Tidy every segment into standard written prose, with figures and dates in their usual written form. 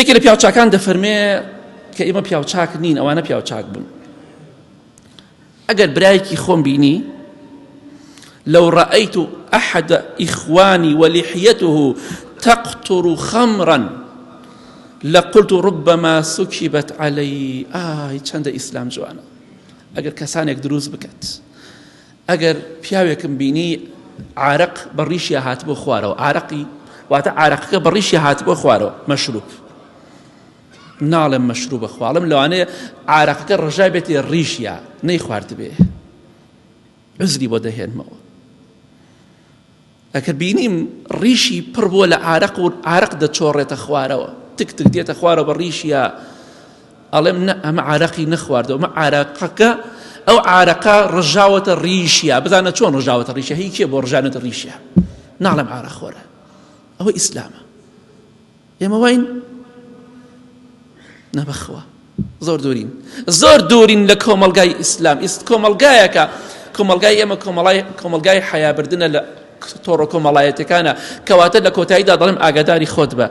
یەکێ لە پیاوچاکان دەفەرمێ کە ئێمە پیاوچاک نین، ئەوانە پیاوچاک بوون. ئەگەر برایەکی خۆم بینی لو رأيت أحد إخواني ولحيته تقطر خمرا لقلت ربما سكبت علي. چەندە ئیسلام جوانە. ئەگەر کەسانێک دروست بکات، ئەگەر پیاوێکم بینی عارق بەڕیشی هات بۆ خوارەوە، عارقی واتە عارقەکە بەڕیشی هات بۆ خوارەوە، مەشروب ناڵم مەشروبە خواڵم، لەوانەیە عارقەکە ڕژای بێتێ ڕیشیە نەی خوارد بێ، عزری بۆ دەهێنمەوە. ئەگەر بینیم ڕیشی پڕ بووە لە عارق و عارق دەچۆڕێتە خوارەوە، تک تک دێتە خوارەوە بە ڕیشیە، ئەڵێم نە ئەمە عارقی نەخواردەوە، ئەمە عارقەکە ئەو عارقە ڕژاوەتە ڕیشیە. بزانە چۆن ڕژاوەتە ڕیشیە، هی کێ بۆ ڕژانەتە ڕیشیە؟ ناڵم عارق خۆرە. ئەوە ئیسلامە. ئێمە واین نەبەخوا زۆر دوورین لە کۆمەلگای ئیسلام. کۆمەلگایەکە کۆمەلگای ئێمە کۆمەلگای حیابردنە لە تۆڕە کۆمەڵایەتەکانە، کەواتە لە کۆتاییدا دەڵێم ئاگاداری خۆت بە.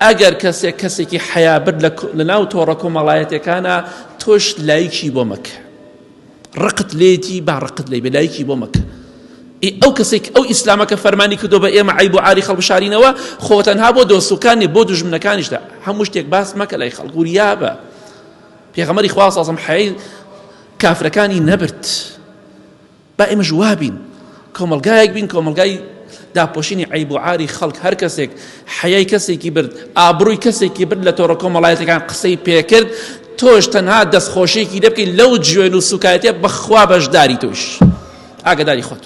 ئەگەر کەسێکی حیابرد لە ناو تۆڕە کۆمەڵایەتەکانە، تۆش لایکی بۆ مەکە، ڕقت لێتی با ڕقت لێ بێ، لایکی بۆ مەکە. ئەو کەسێک ئەو ئیسلامە کە فەرمانی کردو بە ئێمە عیب و عاری خەڵبشارینەوە، خۆ تەنها بۆ دۆستوکانی بۆ دوژمنەکانیشدا، هەموو شتێک باس مەکە لای خەڵک، وریا بە. پێغەمبەری خوا سەڵسەم حەیی کافرەکانی نەبرد. با ئێمە ژوابین، کۆمەلگایەک بین، کۆمەلگای داپۆشینی عیب و عاری خەڵک. هەر کەسێک حەیای کەسێکی برد، ئابڕووی کەسێکی برد لە تۆڕە کۆمەڵایەتەکان قسەی پێکرد، تۆش تەنها دەستخۆشیێکی دەبکەی لەو جوێن و سوکایەتێ بەخوا بەشداری تۆش. ئاگاداری خۆت.